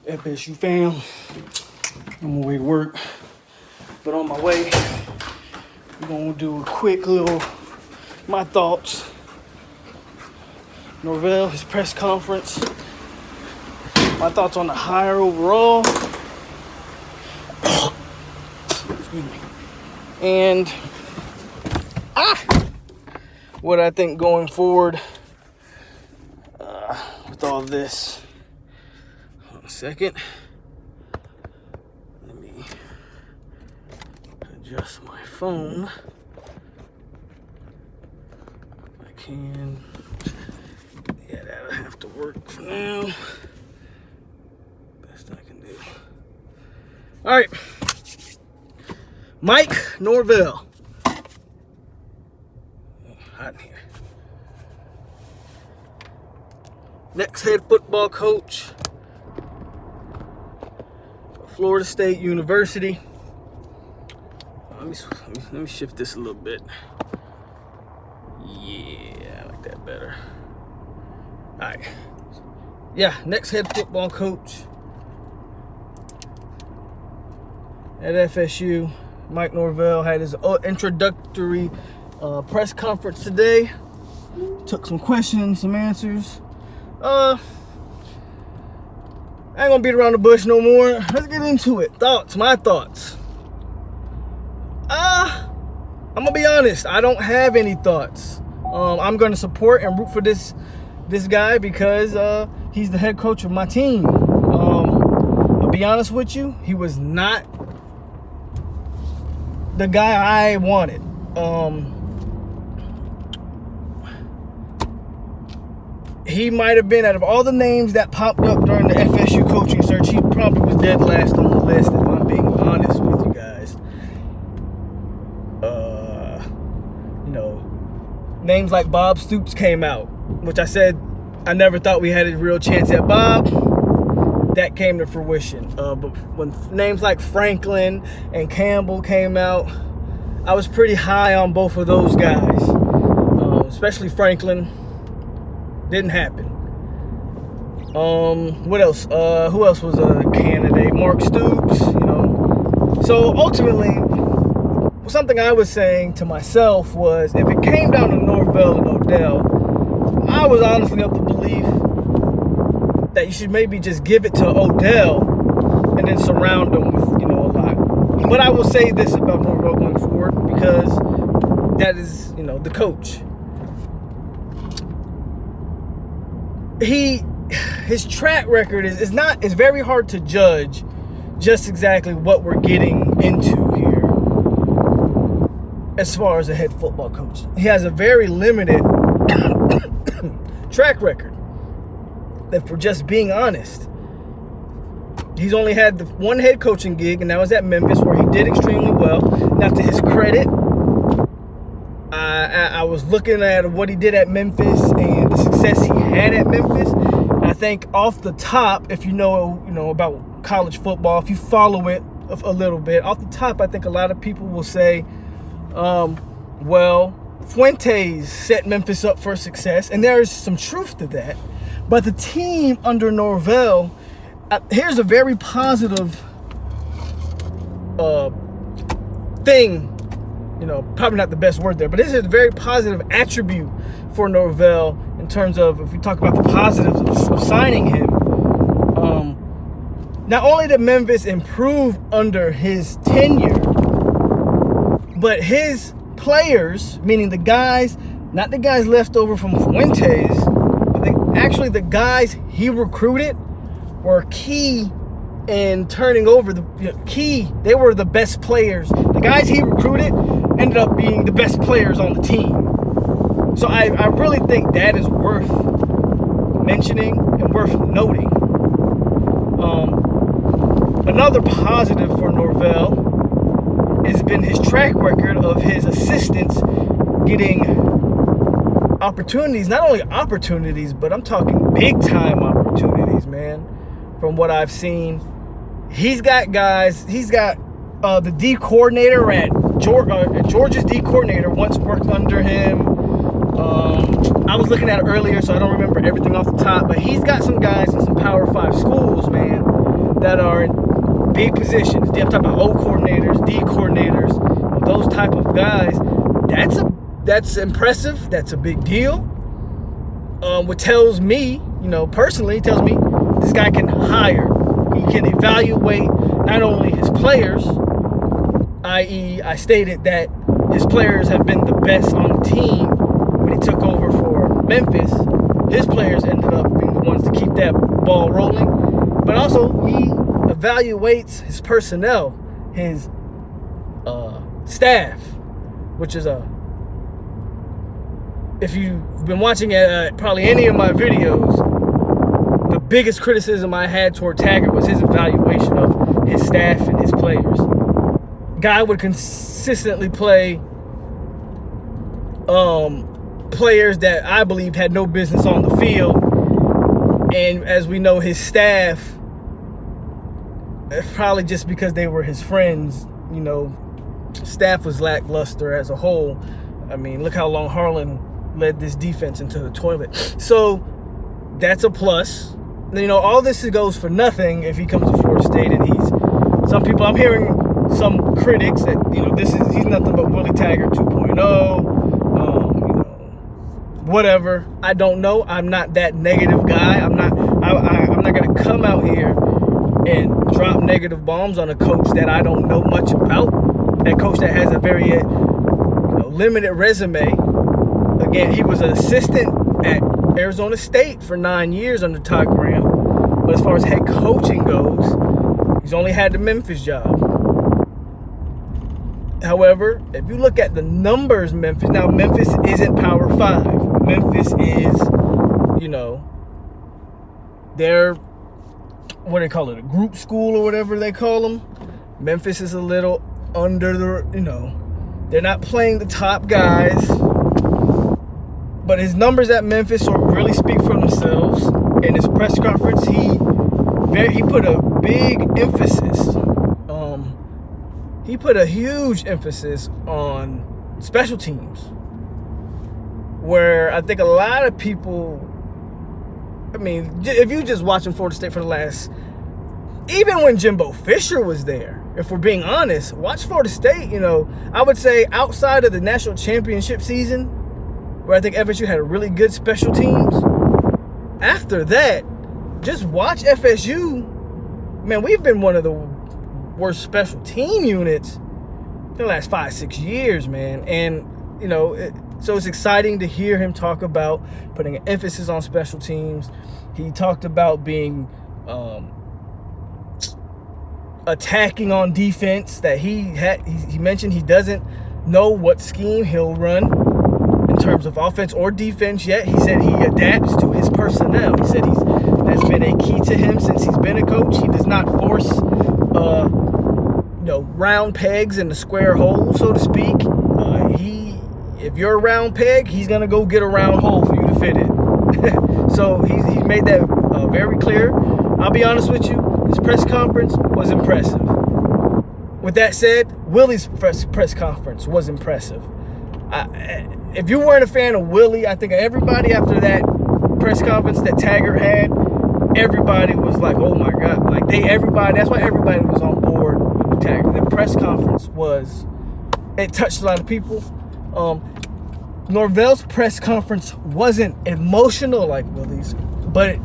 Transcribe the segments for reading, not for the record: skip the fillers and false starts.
FSU fam, I'm on my way to work, but on my way, we're gonna do a quick little, my thoughts. Norvell, his press conference, my thoughts on the hire overall, excuse me, and what I think going forward with all this. Hold on a second. Let me adjust my phone. If I can. Yeah, that'll have to work for now. Best I can do. All right. Mike Norvell. Hot in here. Next head football coach for Florida State University. Let me shift this a little bit. Yeah, I like that better. All right. Yeah, next head football coach at FSU. Mike Norvell had his introductory press conference today. Took some questions, some answers. I ain't gonna beat around the bush no more. Let's get into it. My thoughts. I'm gonna be honest. I don't have any thoughts. I'm gonna support and root for this guy because he's the head coach of my team. I'll be honest with you. He was not the guy I wanted. He might have been, out of all the names that popped up during the FSU coaching search, he probably was dead last on the list, if I'm being honest with you guys. Names like Bob Stoops came out, which I said I never thought we had a real chance at Bob. That came to fruition. But when names like Franklin and Campbell came out, I was pretty high on both of those guys, especially Franklin. Didn't happen. What else? Who else was a candidate? Mark Stoops, So ultimately, something I was saying to myself was, if it came down to Norvell and Odell, I was honestly of the belief that you should maybe just give it to Odell and then surround him with, a lot. But I will say this about Norvell going forward, because that is, the coach. His track record is very hard to judge just exactly what we're getting into here as far as a head football coach. He has a very limited track record. If we're just being honest, he's only had the one head coaching gig, and that was at Memphis, where he did extremely well. Now, to his credit, I was looking at what he did at Memphis and the success he had at Memphis. I think off the top, if you know about college football, if you follow it a little bit, off the top, I think a lot of people will say, Fuentes set Memphis up for success, and there is some truth to that. But the team under Norvell, here's a very positive thing. Probably not the best word there, but this is a very positive attribute for Norvell in terms of, if we talk about the positives of signing him. Not only did Memphis improve under his tenure, but his players, meaning the guys, not the guys left over from Fuentes, but actually the guys he recruited were key in turning over they were the best players. The guys he recruited ended up being the best players on the team. So I really think that is worth mentioning and worth noting. Another positive for Norvell has been his track record of his assistants getting opportunities. Not only opportunities, but I'm talking big time opportunities, man. From what I've seen, he's got guys. He's got the D coordinator at Georgia's D coordinator once worked under him. I was looking at it earlier, so I don't remember everything off the top, but he's got some guys in some Power 5 schools, man. big positions. I'm talking about O coordinators, D coordinators, those type of guys. That's impressive. That's a big deal. What tells me, personally, tells me this guy can hire. He can evaluate not only his players, i.e., I stated that his players have been the best on the team when he took over for Memphis. His players ended up being the ones to keep that ball rolling. But also, he evaluates his personnel, his staff, which is if you've been watching probably any of my videos, the biggest criticism I had toward Taggart was his evaluation of his staff and his players. Guy would consistently play players that I believed had no business on the field. And as we know, his staff, probably just because they were his friends, staff was lackluster as a whole. I mean, look how long Harlan led this defense into the toilet. So that's a plus. All this goes for nothing if he comes to Florida State and I'm hearing some critics that, he's nothing but Willie Taggart 2.0, whatever. I don't know. I'm not that negative guy. I'm not going to come out here and drop negative bombs on a coach that I don't know much about. That coach that has a very limited resume. Again, he was an assistant at Arizona State for 9 years under Todd Graham. But as far as head coaching goes, he's only had the Memphis job. However, if you look at the numbers, Memphis isn't Power 5. Memphis is, they're, what do they call it, a group school or whatever they call them. Memphis is a little under the, they're not playing the top guys. But his numbers at Memphis really speak for themselves. In his press conference, he put a big emphasis. He put a huge emphasis on special teams, where I think a lot of people, if you just watching Florida State for the last, even when Jimbo Fisher was there, if we're being honest, watch Florida State, I would say outside of the national championship season, where I think FSU had a really good special teams, after that, just watch FSU. Man, we've been one of the worst special team units in the last 5-6 years, man. And, so it's exciting to hear him talk about putting an emphasis on special teams. He talked about being attacking on defense, that he mentioned he doesn't know what scheme he'll run in terms of offense or defense yet. He said he adapts to his personnel. He said that's been a key to him since he's been a coach. He does not force round pegs in the square hole, so to speak. If you're a round peg, he's gonna go get a round hole for you to fit in. So he made that very clear. I'll be honest with you, his press conference was impressive. With that said, Willie's press conference was impressive. If you weren't a fan of Willie, I think everybody after that press conference that Taggart had, everybody was like, oh my God. That's why everybody was on board with Taggart. The press conference it touched a lot of people. Norvell's press conference wasn't emotional like Willie's, but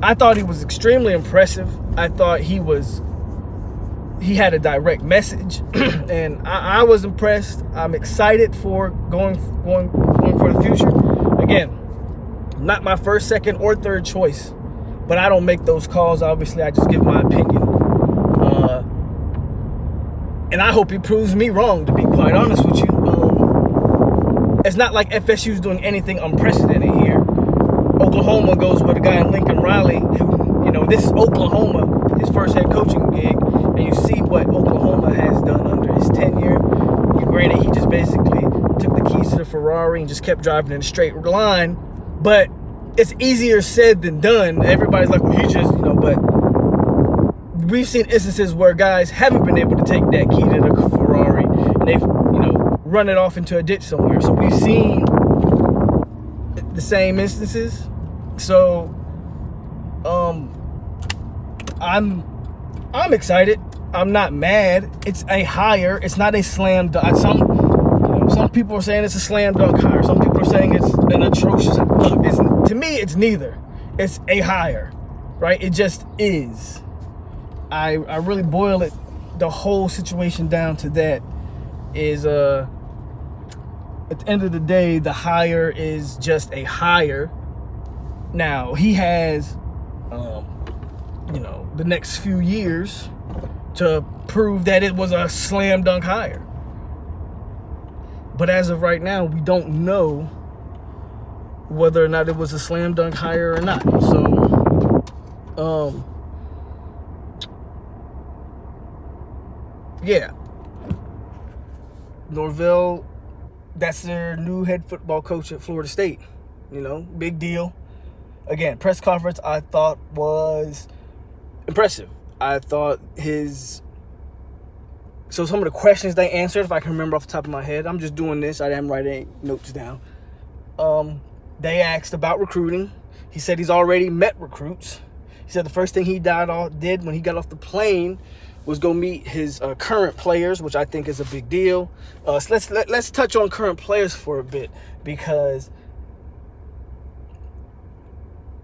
I thought he was extremely impressive. I thought he had a direct message, and I was impressed. I'm excited for going for the future. Again, not my first, second, or third choice, but I don't make those calls. Obviously, I just give my opinion. And I hope he proves me wrong, to be quite honest with you. It's not like FSU's doing anything unprecedented here. Oklahoma goes with a guy in Lincoln Riley who, this is Oklahoma, his first head coaching gig, and you see what Oklahoma has done under his tenure. Granted, he just basically took the keys to the Ferrari and just kept driving in a straight line, but it's easier said than done. Everybody's like, well, he just, but we've seen instances where guys haven't been able to take that key to the Ferrari and they've, run it off into a ditch somewhere. So we've seen the same instances. So I'm excited. I'm not mad. It's a hire. It's not a slam dunk. Some people are saying it's a slam dunk hire. Some people are saying it's an atrocious. To me, it's neither. It's a hire, right? It just is. I really boil it, the whole situation down to that. Is at the end of the day, the hire is just a hire. Now he has, the next few years to prove that it was a slam dunk hire. But as of right now, we don't know whether or not it was a slam dunk hire or not. So, yeah. Norvell, that's their new head football coach at Florida State. Big deal. Again, press conference I thought was impressive. I thought so some of the questions they answered, if I can remember off the top of my head, I'm just doing this, I didn't write any notes down. They asked about recruiting. He said he's already met recruits. He said the first thing he did when he got off the plane was go meet his current players, which I think is a big deal. So let's touch on current players for a bit, because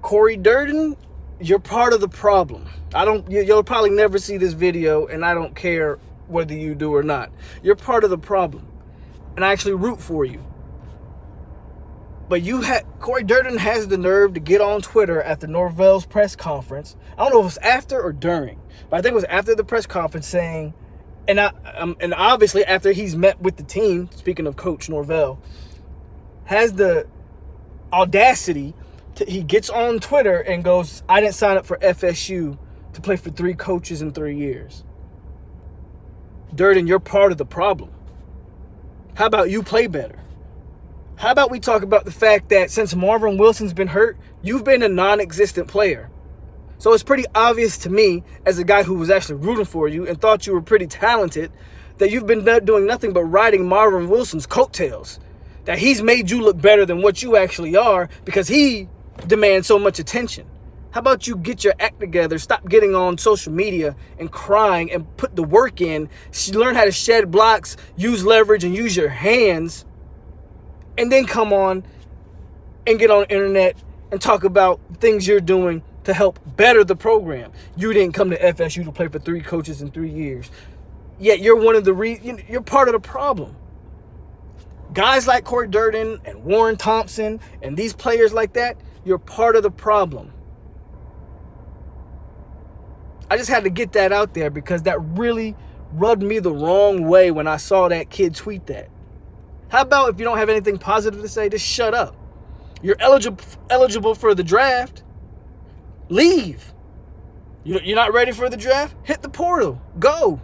Corey Durden, you're part of the problem. You'll probably never see this video, and I don't care whether you do or not. You're part of the problem, and I actually root for you. But Corey Durden has the nerve to get on Twitter at the Norvell's press conference. I don't know if it was after or during, but I think it was after the press conference, saying, and obviously after he's met with the team, speaking of Coach Norvell, has the audacity he gets on Twitter and goes, I didn't sign up for FSU to play for 3 coaches in 3 years. Durden, you're part of the problem. How about you play better? How about we talk about the fact that since Marvin Wilson's been hurt, you've been a non-existent player. So it's pretty obvious to me, as a guy who was actually rooting for you and thought you were pretty talented, that you've been doing nothing but riding Marvin Wilson's coattails. That he's made you look better than what you actually are because he demands so much attention. How about you get your act together, stop getting on social media and crying, and put the work in, learn how to shed blocks, use leverage, and use your hands, and then come on and get on the internet and talk about things you're doing to help better the program. You didn't come to FSU to play for 3 coaches in 3 years. Yet you're one of you're part of the problem. Guys like Corey Durden and Warren Thompson and these players like that, you're part of the problem. I just had to get that out there because that really rubbed me the wrong way when I saw that kid tweet that. How about if you don't have anything positive to say, just shut up? You're eligible for the draft. Leave. You're not ready for the draft? Hit the portal. Go.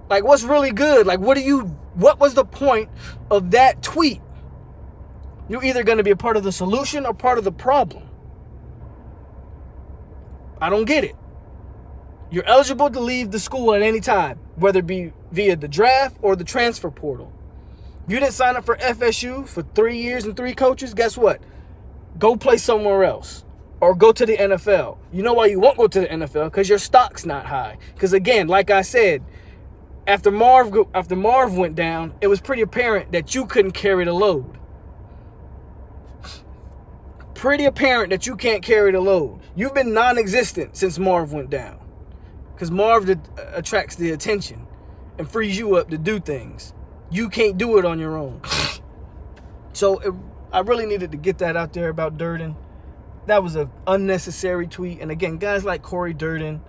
Like, what's really good? Like, what was the point of that tweet? You're either going to be a part of the solution or part of the problem. I don't get it. You're eligible to leave the school at any time, whether it be via the draft or the transfer portal. You didn't sign up for FSU for 3 years and 3 coaches. Guess what? Go play somewhere else or go to the NFL. You know why you won't go to the NFL? Because your stock's not high. Because again, like I said, after Marv went down, it was pretty apparent that you couldn't carry the load. Pretty apparent that you can't carry the load. You've been non-existent since Marv went down. Because Marv attracts the attention and frees you up to do things. You can't do it on your own. So I really needed to get that out there about Durden. That was an unnecessary tweet. And again, guys like Corey Durden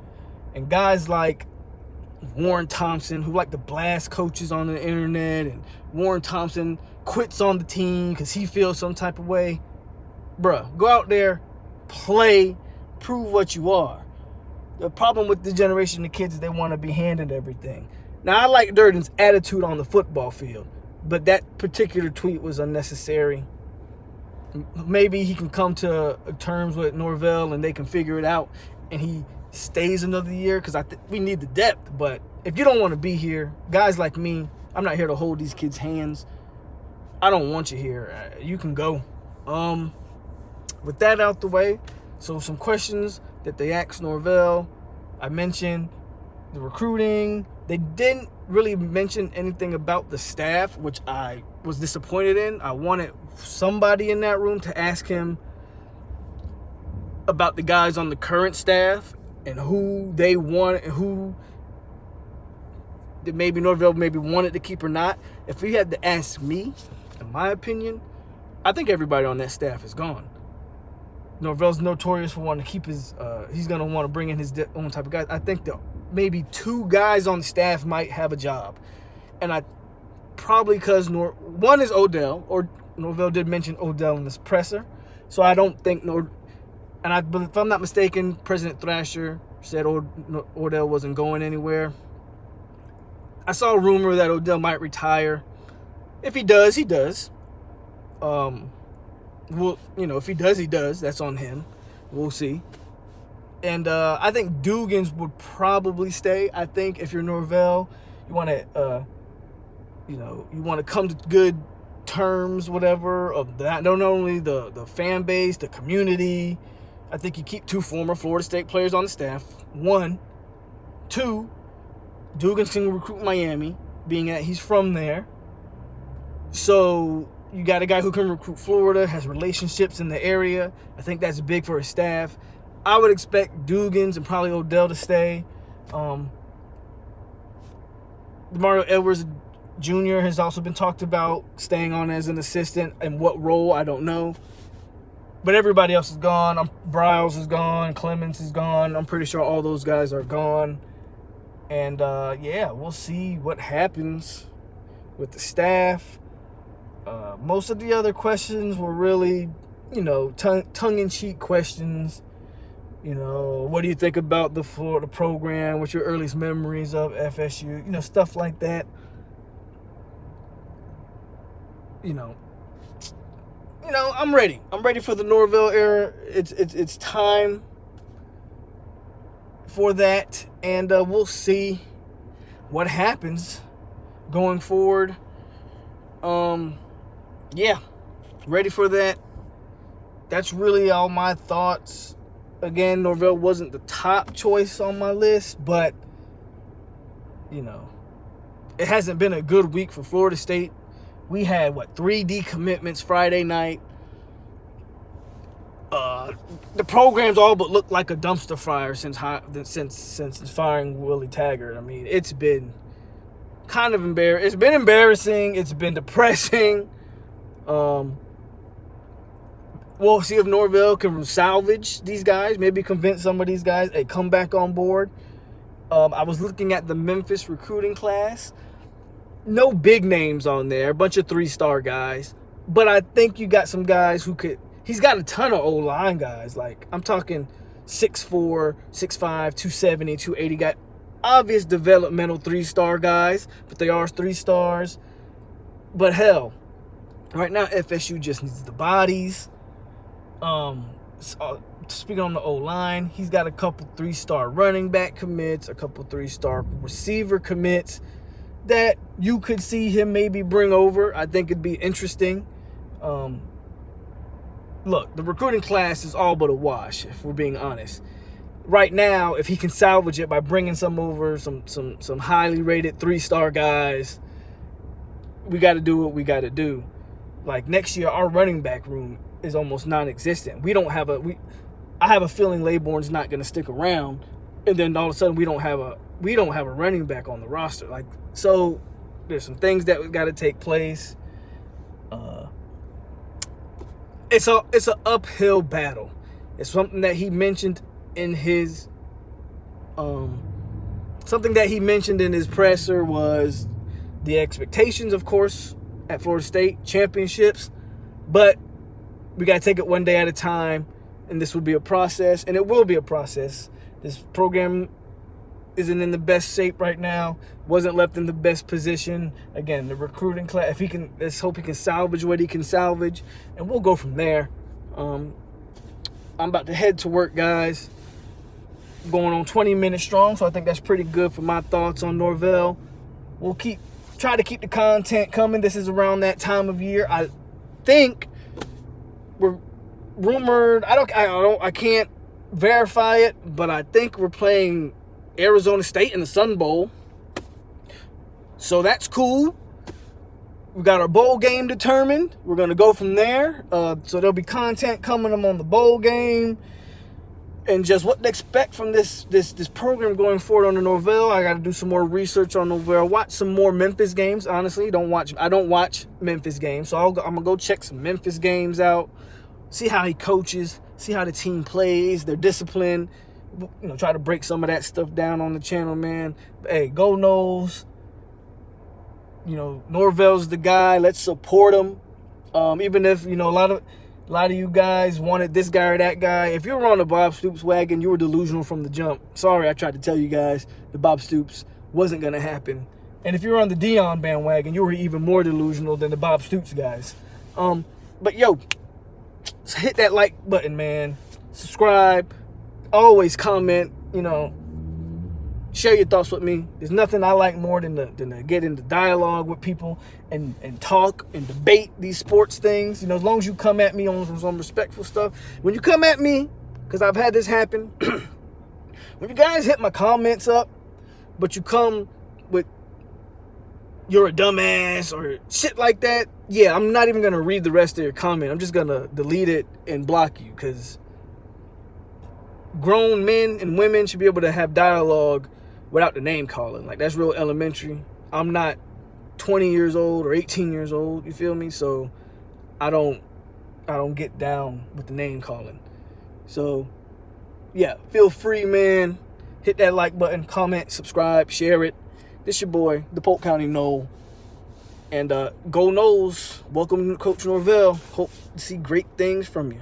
and guys like Warren Thompson, who like to blast coaches on the internet, and Warren Thompson quits on the team because he feels some type of way. Bruh, go out there, play, prove what you are. The problem with this generation of kids is they want to be handed everything. Now, I like Durden's attitude on the football field, but that particular tweet was unnecessary. Maybe he can come to terms with Norvell and they can figure it out and he stays another year, because we need the depth. But if you don't want to be here, guys like me, I'm not here to hold these kids' hands. I don't want you here. You can go. With that out the way, so some questions that they asked Norvell. I mentioned the recruiting. They didn't really mention anything about the staff, which I was disappointed in. I wanted somebody in that room to ask him about the guys on the current staff and who they want, and who that maybe Norvell maybe wanted to keep or not. If he had to ask me, in my opinion, I think everybody on that staff is gone. Norvell's notorious for wanting to keep his, he's going to want to bring in his own type of guys. I think that maybe 2 guys on the staff might have a job. And I probably because one is Odell, or Norvell did mention Odell in this presser. So I don't think, if I'm not mistaken, President Thrasher said Odell wasn't going anywhere. I saw a rumor that Odell might retire. If he does, he does. Well, if he does, he does. That's on him. We'll see. And I think Dugans would probably stay. I think if you're Norvell, you want to, you want to come to good terms, whatever, of that. Not only the fan base, the community. I think you keep 2 former Florida State players on the staff. 1. 2, Dugans can recruit Miami, being that he's from there. So you got a guy who can recruit Florida, has relationships in the area. I think that's big for his staff. I would expect Dugans and probably Odell to stay. Mario Edwards Jr. has also been talked about staying on as an assistant. In what role, I don't know. But everybody else is gone. Bryles is gone. Clemens is gone. I'm pretty sure all those guys are gone. And, we'll see what happens with the staff. Most of the other questions were really, tongue-in-cheek questions. What do you think about the Florida program? What's your earliest memories of FSU? Stuff like that. I'm ready. I'm ready for the Norvell era. It's time for that, and we'll see what happens going forward. Ready for that. That's really all my thoughts. Again, Norvell wasn't the top choice on my list, but it hasn't been a good week for Florida State. We had 3 decommitments Friday night. The program's all but looked like a dumpster fire since firing Willie Taggart. I mean, it's been kind of embarrassing. It's been embarrassing. It's been depressing. We'll see if Norvell can salvage these guys. Maybe convince some of these guys to come back on board. I was looking at the Memphis recruiting class. No big names on there. A bunch of 3-star guys. But I think you got some guys who could... He's got a ton of O-line guys. Like, I'm talking 6'4", 6'5", 270, 280 guys. Obvious developmental 3-star guys, but they are 3 stars. But hell, right now FSU just needs the bodies. Speaking on the O-line, he's got a couple 3-star running back commits, a couple 3-star receiver commits that you could see him maybe bring over. I think it'd be interesting. Look, the recruiting class is all but a wash, if we're being honest. Right now, if he can salvage it by bringing some over, some highly rated 3-star guys, we got to do what we got to do. Like, next year, our running back room is almost non-existent. I have a feeling Laborn's not going to stick around, and then all of a sudden we don't have a running back on the roster. Like, so there's some things that got to take place. It's an uphill battle. It's something that he mentioned in his presser was the expectations, of course, at Florida State, championships, but we got to take it one day at a time, and this will be a process, and it will be a process. This program isn't in the best shape right now, wasn't left in the best position. Again, the recruiting class, let's hope he can salvage what he can salvage, and we'll go from there. I'm about to head to work, guys. Going on 20 minutes strong, so I think that's pretty good for my thoughts on Norvell. We'll try to keep the content coming. This is around that time of year. I think we're rumored. I can't verify it, but I think we're playing Arizona State in the Sun Bowl. So that's cool. We got our bowl game determined. We're going to go from there. So there'll be content coming on the bowl game and just what to expect from this program going forward under Norvell. I got to do some more research on Norvell. Watch some more Memphis games. Honestly, I don't watch Memphis games. So I'm going to go check some Memphis games out. See how he coaches. See how the team plays. Their discipline. You know, try to break some of that stuff down on the channel, man. But, hey, go Noles. You know, Norvell's the guy. Let's support him. Even if, you know, a lot of you guys wanted this guy or that guy. If you were on the Bob Stoops wagon, you were delusional from the jump. Sorry, I tried to tell you guys the Bob Stoops wasn't going to happen. And if you were on the Dion bandwagon, you were even more delusional than the Bob Stoops guys. But, yo, hit that like button, man. Subscribe. Always comment, you know. Share your thoughts with me. There's nothing I like more than to get into dialogue with people and talk and debate these sports things. You know, as long as you come at me on some respectful stuff. When you come at me, because I've had this happen, when you guys hit my comments up, but you come with you're a dumbass or shit like that, yeah, I'm not even going to read the rest of your comment. I'm just going to delete it and block you, because grown men and women should be able to have dialogue without the name calling. Like, that's real elementary. I'm not 20 years old or 18 years old, you feel me? So I don't get down with the name calling. So yeah, feel free, man. Hit that like button, comment, subscribe, share it. This your boy, the Polk County Nole. And go Noles. Welcome to Coach Norvell. Hope to see great things from you.